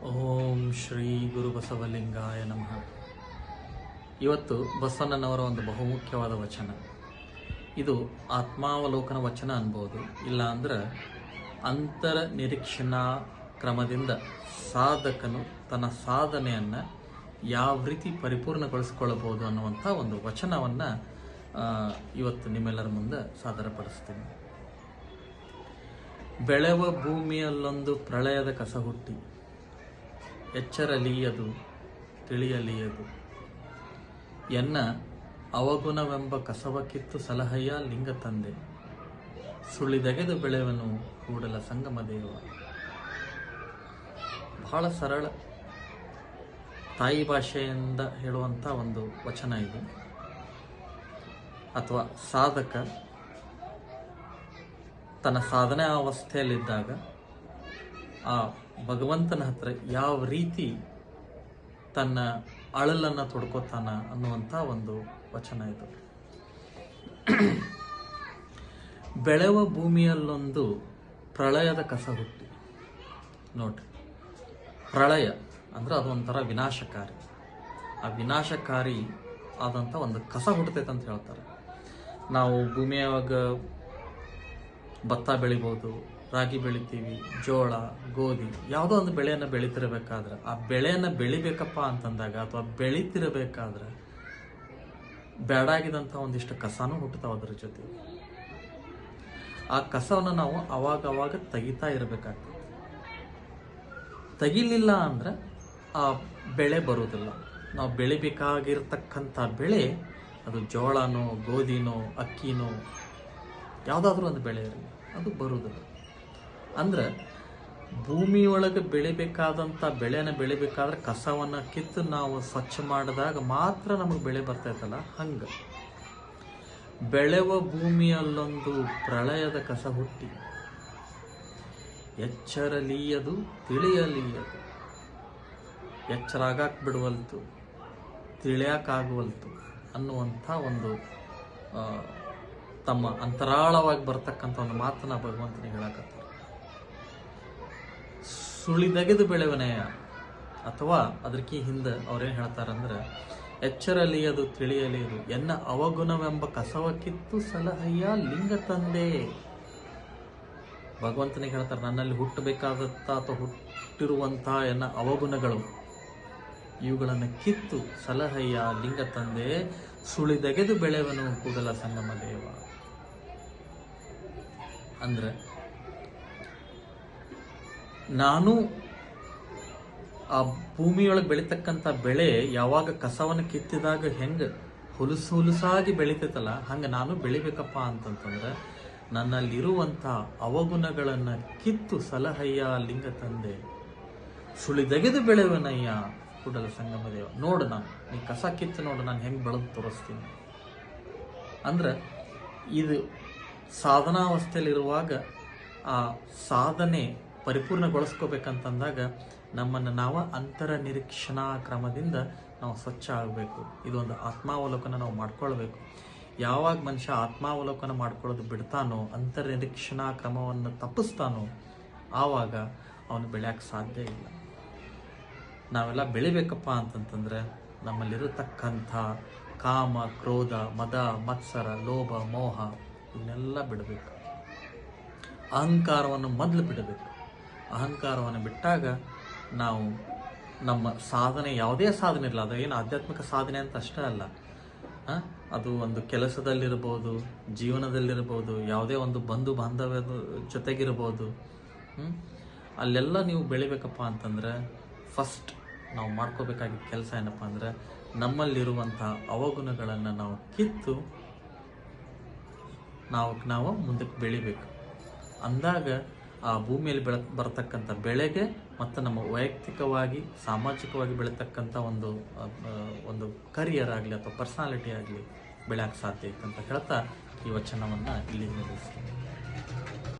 ಓಂ ಶ್ರೀ ಗುರು ಬಸವಲಿಂಗಾಯ ನಮಃ. ಇವತ್ತು ಬಸವಣ್ಣನವರ ಒಂದು ಬಹುಮುಖ್ಯವಾದ ವಚನ. ಇದು ಆತ್ಮಾವಲೋಕನ ವಚನ ಅನ್ಬೋದು, ಇಲ್ಲ ಅಂದ್ರೆ ಅಂತರ ನಿರೀಕ್ಷಣಾ ಕ್ರಮದಿಂದ ಸಾಧಕನು ತನ್ನ ಸಾಧನೆಯನ್ನು ಯಾವ ರೀತಿ ಪರಿಪೂರ್ಣಗೊಳಿಸ್ಕೊಳ್ಬೋದು ಅನ್ನುವಂಥ ಒಂದು ವಚನವನ್ನು ಇವತ್ತು ನಿಮ್ಮೆಲ್ಲರ ಮುಂದೆ ಸಾದರಪಡಿಸ್ತೀನಿ. ಬೆಳೆವ ಭೂಮಿಯಲ್ಲೊಂದು ಪ್ರಳಯದ ಕಸ ಹುಟ್ಟಿ, ಎಚ್ಚರಲೀಯದು ತಿಳಿಯಲೀಯದು ಎನ್ನ ಅವಗುಣವೆಂಬ ಕಸವ ಕಿತ್ತು ಸಲಹೆಯ ಲಿಂಗ ತಂದೆ, ಸುಳಿದೆಗೆದು ಬೆಳೆವನು ಕೂಡಲ ಸಂಗಮ ದೇವ. ಬಹಳ ಸರಳ ತಾಯಿ ಭಾಷೆಯಿಂದ ಹೇಳುವಂಥ ಒಂದು ವಚನ ಇದು. ಅಥವಾ ಸಾಧಕ ತನ್ನ ಸಾಧನೆ ಅವಸ್ಥೆಯಲ್ಲಿದ್ದಾಗ ಆ ಭಗವಂತನ ಹತ್ರ ಯಾವ ರೀತಿ ತನ್ನ ಅಳಲನ್ನು ತೊಡ್ಕೋತಾನ ಅನ್ನುವಂಥ ಒಂದು ವಚನ ಇದು. ಬೆಳೆವ ಭೂಮಿಯಲ್ಲೊಂದು ಪ್ರಳಯದ ಕಸ ಹುಟ್ಟಿ. ನೋಡ್ರಿ, ಪ್ರಳಯ ಅಂದ್ರೆ ಅದೊಂಥರ ವಿನಾಶಕಾರಿ. ಆ ವಿನಾಶಕಾರಿ ಆದಂಥ ಒಂದು ಕಸ ಹುಟ್ಟತೈತೆ ಅಂತ ಹೇಳ್ತಾರೆ. ನಾವು ಭೂಮಿಯಾಗ ಭತ್ತ ಬೆಳಿಬೋದು, ರಾಗಿ ಬೆಳಿತೀವಿ, ಜೋಳ, ಗೋಧಿ, ಯಾವುದೋ ಒಂದು ಬೆಳೆಯನ್ನು ಬೆಳೀತಿರಬೇಕಾದ್ರೆ ಆ ಬೆಳೆಯನ್ನು ಬೆಳಿಬೇಕಪ್ಪ ಅಂತಂದಾಗ ಅಥವಾ ಬೆಳೀತಿರಬೇಕಾದ್ರೆ ಬೇಡಾಗಿದಂಥ ಒಂದಿಷ್ಟು ಕಸನೂ ಹುಟ್ಟುತ್ತಾವ. ಅದ್ರ ಜೊತೆ ಆ ಕಸವನ್ನು ನಾವು ಅವಾಗ ತೆಗಿತಾ ಇರಬೇಕಾಗ್ತದೆ. ತೆಗಿಲಿಲ್ಲ ಅಂದ್ರೆ ಆ ಬೆಳೆ ಬರೋದಿಲ್ಲ. ನಾವು ಬೆಳಿಬೇಕಾಗಿರ್ತಕ್ಕಂಥ ಬೆಳೆ, ಅದು ಜೋಳನೋ ಗೋಧಿನೋ ಅಕ್ಕಿನೋ ಯಾವುದಾದ್ರೂ ಒಂದು ಬೆಳೆ ಇರಲಿ, ಅದು ಬರುವುದಿಲ್ಲ. ಅಂದ್ರೆ ಭೂಮಿಯೊಳಗೆ ಬೆಳಿಬೇಕಾದಂಥ ಬೆಳೆನ ಬೆಳಿಬೇಕಾದ್ರೆ ಕಸವನ್ನು ಕಿತ್ತು ನಾವು ಸ್ವಚ್ಛ ಮಾಡಿದಾಗ ಮಾತ್ರ ನಮಗೆ ಬೆಳೆ ಬರ್ತೈತಲ್ಲ, ಹಂಗೆ ಬೆಳೆವ ಭೂಮಿಯಲ್ಲೊಂದು ಪ್ರಳಯದ ಕಸ ಹುಟ್ಟಿ, ಎಚ್ಚರಲೀಯದು ತಿಳಿಯಲೀಯದು. ಎಚ್ಚರಾಗಕ್ಕೆ ಬಿಡುವಲ್ತು, ತಿಳಿಯಕ್ಕಾಗುವಲ್ತು ಅನ್ನುವಂಥ ಒಂದು ತಮ್ಮ ಅಂತರಾಳವಾಗಿ ಬರ್ತಕ್ಕಂಥ ಒಂದು ಮಾತನ್ನ ಭಗವಂತನಿಗೆ ಹೇಳಕತ್ತಾರೆ. ಸುಳಿದೆಗೆದು ಬೆಳೆವನೆಯ, ಅಥವಾ ಅದಕ್ಕೆ ಹಿಂದೆ ಅವ್ರೇನು ಹೇಳ್ತಾರಂದ್ರೆ, ಎಚ್ಚರಲಿಯದು ತಿಳಿಯಲಿಯದು ಎನ್ನ ಅವಗುಣವೆಂಬ ಕಸವ ಕಿತ್ತು ಸಲಹೆಯ ಲಿಂಗ ತಂದೆ. ಭಗವಂತನಿಗೆ ಹೇಳ್ತಾರೆ, ನನ್ನಲ್ಲಿ ಹುಟ್ಟಬೇಕಾದಂಥ ಅಥವಾ ಹುಟ್ಟಿರುವಂಥ ಎನ್ನ ಅವಗುಣಗಳು ಇವುಗಳನ್ನು ಕಿತ್ತು ಸಲಹೆಯ ಲಿಂಗ ತಂದೆ, ಸುಳಿದೆಗೆದು ಬೆಳೆವನು ಕೂಡಲ ಸಂಗಮ ದೇವ. ಅಂದ್ರೆ ನಾನು ಆ ಭೂಮಿಯೊಳಗೆ ಬೆಳೀತಕ್ಕಂಥ ಬೆಳೆ ಯಾವಾಗ ಕಸವನ್ನು ಕಿತ್ತಿದಾಗ ಹೆಂಗೆ ಹುಲುಸಾಗಿ ಬೆಳಿತೈತಲ್ಲ, ಹಂಗೆ ನಾನು ಬೆಳಿಬೇಕಪ್ಪ ಅಂತಂತಂದ್ರೆ ನನ್ನಲ್ಲಿರುವಂಥ ಅವಗುಣಗಳನ್ನು ಕಿತ್ತು ಸಲಹಯ್ಯ ಲಿಂಗ ತಂದೆ, ಸುಳಿದೆಗೆದು ಬೆಳೆವನಯ್ಯ ಕೂಡಲ ಸಂಗಮ ದೇವ. ನೋಡು, ನೀ ಕಸ ಕಿತ್ತು ನೋಡು, ನಾನು ಹೆಂಗೆ ಬೆಳೆದು ತೋರಿಸ್ತೀನಿ. ಅಂದ್ರೆ ಇದು ಸಾಧನಾವಸ್ಥೆಯಲ್ಲಿರುವಾಗ ಆ ಸಾಧನೆ ಪರಿಪೂರ್ಣಗೊಳಿಸ್ಕೋಬೇಕಂತಂದಾಗ ನಮ್ಮನ್ನು ನಾವು ಅಂತರ ನಿರೀಕ್ಷಣಾ ಕ್ರಮದಿಂದ ನಾವು ಸ್ವಚ್ಛ ಆಗಬೇಕು. ಇದೊಂದು ಆತ್ಮಾವಲೋಕನ ನಾವು ಮಾಡ್ಕೊಳ್ಬೇಕು. ಯಾವಾಗ ಮನುಷ್ಯ ಆತ್ಮಾವಲೋಕನ ಮಾಡ್ಕೊಳ್ಳೋದು ಬಿಡ್ತಾನೋ, ಅಂತರ ನಿರೀಕ್ಷಣಾ ಕ್ರಮವನ್ನು ತಪ್ಪಿಸ್ತಾನೋ, ಆವಾಗ ಅವನು ಬೆಳೆಯೋಕ್ಕೆ ಸಾಧ್ಯ ಇಲ್ಲ. ನಾವೆಲ್ಲ ಬೆಳಿಬೇಕಪ್ಪ ಅಂತಂತಂದ್ರೆ ನಮ್ಮಲ್ಲಿರತಕ್ಕಂಥ ಕಾಮ, ಕ್ರೋಧ, ಮದ, ಮತ್ಸರ, ಲೋಭ, ಮೋಹ ಇವನ್ನೆಲ್ಲ ಬಿಡಬೇಕು. ಅಹಂಕಾರವನ್ನು ಮೊದಲು ಬಿಡಬೇಕು. ಅಹಂಕಾರವನ್ನು ಬಿಟ್ಟಾಗ ನಾವು ನಮ್ಮ ಸಾಧನೆ, ಯಾವುದೇ ಸಾಧನೆ ಇರಲ್ಲ, ಅದು ಏನು ಆಧ್ಯಾತ್ಮಿಕ ಸಾಧನೆ ಅಂತ ಅಷ್ಟೇ ಅಲ್ಲ, ಅದು ಒಂದು ಕೆಲಸದಲ್ಲಿರ್ಬೋದು, ಜೀವನದಲ್ಲಿರ್ಬೋದು, ಯಾವುದೇ ಒಂದು ಬಂಧು ಬಾಂಧವ್ಯದ ಜೊತೆಗಿರ್ಬೋದು, ಅಲ್ಲೆಲ್ಲ ನೀವು ಬೆಳಿಬೇಕಪ್ಪ ಅಂತಂದ್ರೆ ಫಸ್ಟ್ ನಾವು ಮಾಡ್ಕೋಬೇಕಾಗಿದ್ದ ಕೆಲಸ ಏನಪ್ಪ ಅಂದ್ರೆ, ನಮ್ಮಲ್ಲಿರುವಂಥ ಅವಗುಣಗಳನ್ನು ನಾವು ಕಿತ್ತು ನಾವು ಮುಂದಕ್ಕೆ ಬೆಳಿಬೇಕು. ಅಂದಾಗ ಆ ಭೂಮಿಯಲ್ಲಿ ಬರತಕ್ಕಂಥ ಬೆಳೆಗೆ ಮತ್ತು ನಮ್ಮ ವೈಯಕ್ತಿಕವಾಗಿ ಸಾಮಾಜಿಕವಾಗಿ ಬೆಳೀತಕ್ಕಂಥ ಒಂದು ಕರಿಯರ್ ಆಗಲಿ ಅಥವಾ ಪರ್ಸನಾಲಿಟಿ ಆಗಲಿ ಬೆಳೆಯೋಕ್ಕೆ ಸಾಧ್ಯ ಐತೆ ಅಂತ ಹೇಳ್ತಾ ಈ ವಚನವನ್ನು ಇಲ್ಲಿ ನಿಲ್ಲಿಸ್ತೀನಿ.